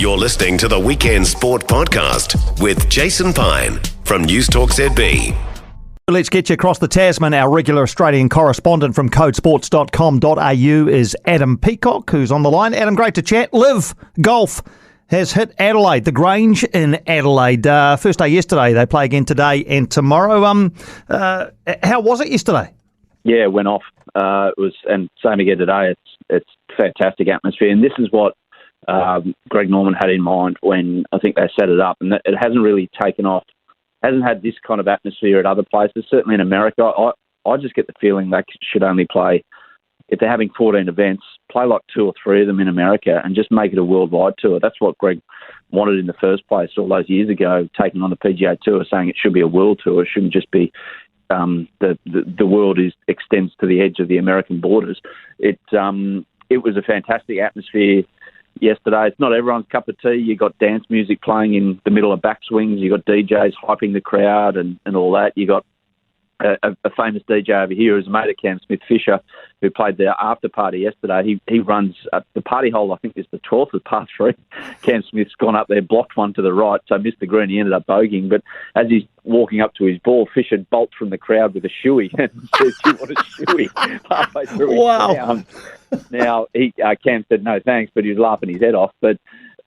You're listening to the Weekend Sport Podcast with Jason Pine from News Talk ZB. Let's get you across the Tasman. Our regular Australian correspondent from codesports.com.au is Adam Peacock, who's on the line. Adam, great to chat. Live Golf has hit Adelaide, the Grange in Adelaide. First day yesterday. They play again today and tomorrow. How was it yesterday? Yeah, it went off. It was, and same again today. It's fantastic atmosphere, and this is what Greg Norman had in mind when I think they set it up, and it hasn't really taken off. Hasn't had this kind of atmosphere at other places. Certainly in America, I just get the feeling they should only play, if they're having 14 events, play like 2 or 3 of them in America and just make it a worldwide tour. That's what Greg wanted in the first place all those years ago, taking on the PGA Tour, saying it should be a world tour. It shouldn't just be the world extends to the edge of the American borders. It was a fantastic atmosphere yesterday. It's not everyone's cup of tea. You got dance music playing in the middle of backswings. You got DJs hyping the crowd and all that. You got a famous DJ over here who's a mate of Cam Smith-Fisher, who played their after party yesterday. He runs the party hole, I think is the 12th of par 3. Cam Smith's gone up there, blocked one to the right, so missed the green. He ended up bogeying. But as he's walking up to his ball, Fisher bolts from the crowd with a shoey and says, "You want a shoey?" halfway through his round. Now, Cam said no thanks, but he was laughing his head off. But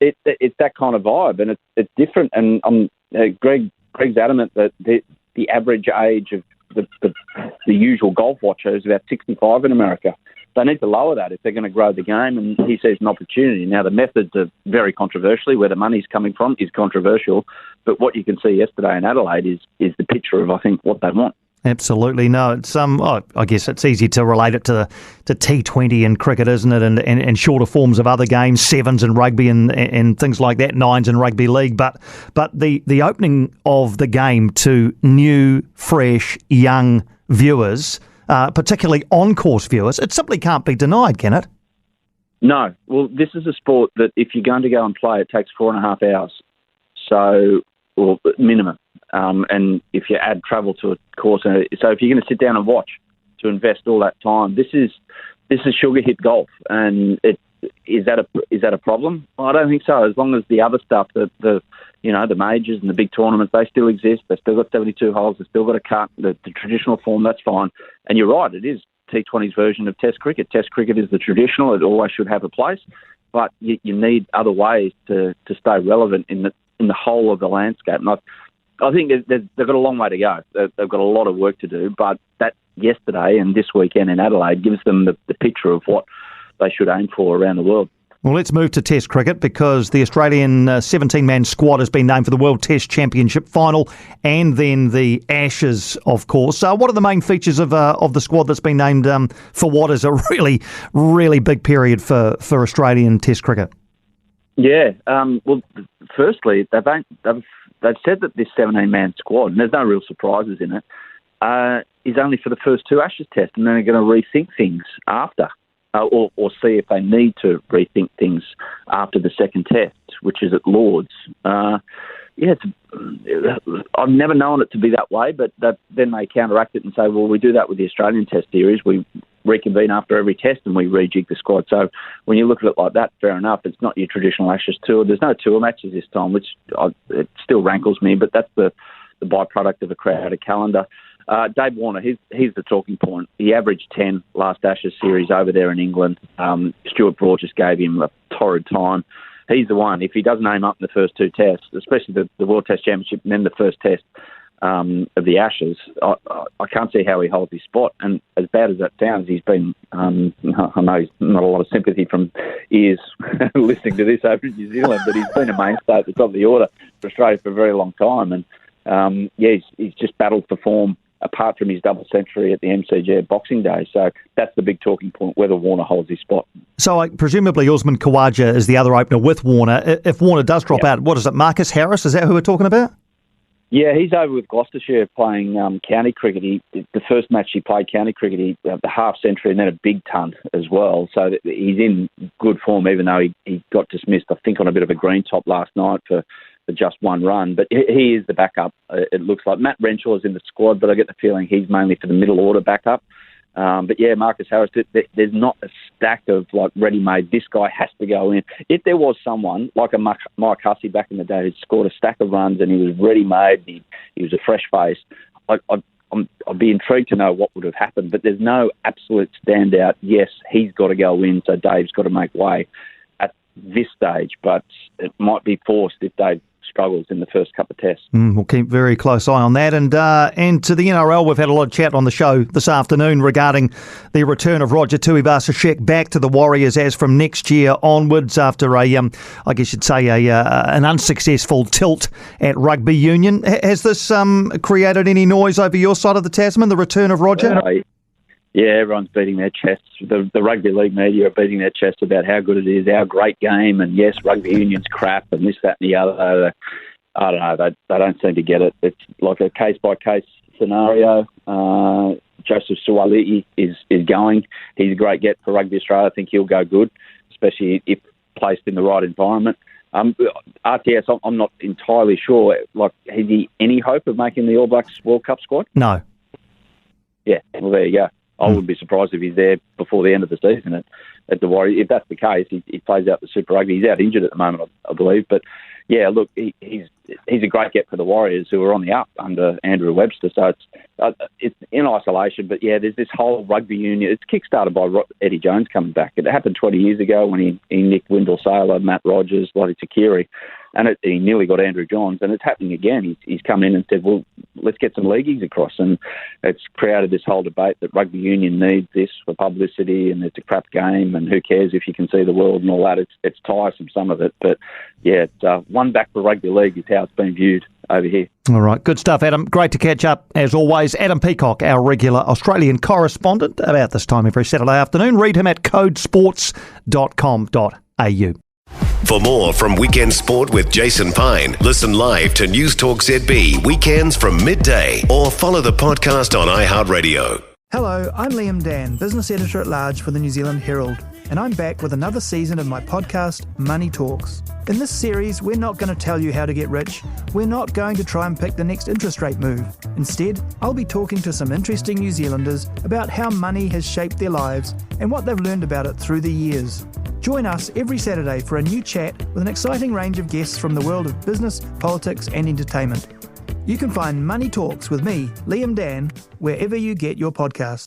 it's that kind of vibe, and it's different. And Greg's adamant that the average age of the usual golf watcher is about 65 in America. They need to lower that if they're going to grow the game, and he sees an opportunity. Now, the methods are very controversial. Where the money's coming from is controversial, but what you can see yesterday in Adelaide is the picture of, I think, what they want. Absolutely. No, it's I guess it's easy to relate it to T20 and cricket, isn't it? And shorter forms of other games, sevens in rugby and things like that, nines in rugby league. But the opening of the game to new, fresh, young viewers, particularly on-course viewers, it simply can't be denied, can it? No. Well, this is a sport that if you're going to go and play, it takes 4.5 hours. So, or minimum. And if you add travel to a course, so if you're going to sit down and watch to invest all that time, this is sugar hit golf, and is that a problem? Well, I don't think so. As long as the other stuff, the majors and the big tournaments, they still exist. They've still got 72 holes. They've still got a cut. The traditional form, that's fine. And you're right, it is T20's version of Test cricket. Test cricket is the traditional. It always should have a place, but you need other ways to stay relevant in the whole of the landscape. And I think they've got a long way to go. They've got a lot of work to do, but that yesterday and this weekend in Adelaide gives them the picture of what they should aim for around the world. Well, let's move to Test cricket because the Australian 17-man squad has been named for the World Test Championship final and then the Ashes, of course. What are the main features of the squad that's been named for what is a really, really big period for Australian Test cricket? Yeah, well, firstly, they've said that this 17-man squad, and there's no real surprises in it, is only for the first 2 Ashes tests, and then they're going to rethink things after, or see if they need to rethink things after the second test, which is at Lord's. I've never known it to be that way, but then they counteract it and say, well, we do that with the Australian Test series. We reconvene after every test and we rejig the squad. So when you look at it like that, fair enough. It's not your traditional Ashes tour. There's no tour matches this time, which it still rankles me, but that's the byproduct of a crowded calendar. Dave Warner, he's the talking point. He averaged 10 last Ashes series over there in England. Stuart Broad just gave him a torrid time. He's the one. If he doesn't aim up in the first 2 tests, especially the World Test Championship and then the first test of the Ashes, I can't see how he holds his spot. And as bad as that sounds, he's been, I know he's not a lot of sympathy from ears listening to this over in New Zealand, but he's been a mainstay at the top of the order for Australia for a very long time. And he's just battled for form apart from his double century at the MCG at Boxing Day. So that's the big talking point, whether Warner holds his spot. So presumably Usman Khawaja is the other opener with Warner. If Warner does drop out, what is it, Marcus Harris? Is that who we're talking about? Yeah, he's over with Gloucestershire playing county cricket. The first match he played county cricket, the half century and then a big ton as well. So he's in good form, even though he got dismissed, I think, on a bit of a green top last night for just one run. But he is the backup, it looks like. Matt Renshaw is in the squad, but I get the feeling he's mainly for the middle order backup. But yeah, Marcus Harris, there's not a stack of like ready-made, this guy has to go in. If there was someone like a Mike Hussey back in the day who scored a stack of runs and he was ready-made, he was a fresh face, I'd be intrigued to know what would have happened. But there's no absolute standout, yes, he's got to go in, so Dave's got to make way at this stage. But it might be forced if Dave struggles in the first couple of tests. We'll keep very close eye on that. And to the NRL, we've had a lot of chat on the show this afternoon regarding the return of Roger Tuivasa-Sheck back to the Warriors as from next year onwards after I guess you'd say an unsuccessful tilt at rugby union. Has this created any noise over your side of the Tasman, the return of Roger? Yeah, everyone's beating their chests. The rugby league media are beating their chests about how good it is, our great game, and yes, rugby union's crap, and this, that, and the other. I don't know. They don't seem to get it. It's like a case-by-case scenario. Joseph Suaalii is going. He's a great get for Rugby Australia. I think he'll go good, especially if placed in the right environment. RTS, I'm not entirely sure. Like, has he any hope of making the All Blacks World Cup squad? No. Yeah, well, there you go. I wouldn't be surprised if he's there before the end of the season at the Warriors. If that's the case, he plays out the Super Rugby. He's out injured at the moment, I believe. But, yeah, look, he's a great get for the Warriors, who are on the up under Andrew Webster. So it's in isolation. But, yeah, there's this whole rugby union. It's kickstarted by Eddie Jones coming back. It happened 20 years ago when he nicked Wendell Saylor, Matt Rogers, Lottie Takiri, and he nearly got Andrew Johns. And it's happening again. He's come in and said, well, let's get some leagueies across. And it's created this whole debate that rugby union needs this for publicity and it's a crap game and who cares if you can see the world and all that. It's tiresome, some of it. But, yeah, it's one back for rugby league is how it's been viewed over here. All right. Good stuff, Adam. Great to catch up, as always. Adam Peacock, our regular Australian correspondent, about this time every Saturday afternoon. Read him at codesports.com.au. For more from Weekend Sport with Jason Pine, listen live to News Talk ZB weekends from midday or follow the podcast on iHeartRadio. Hello, I'm Liam Dan, Business Editor-at-Large for the New Zealand Herald, and I'm back with another season of my podcast, Money Talks. In this series, we're not going to tell you how to get rich. We're not going to try and pick the next interest rate move. Instead, I'll be talking to some interesting New Zealanders about how money has shaped their lives and what they've learned about it through the years. Join us every Saturday for a new chat with an exciting range of guests from the world of business, politics and entertainment. You can find Money Talks with me, Liam Dan, wherever you get your podcasts.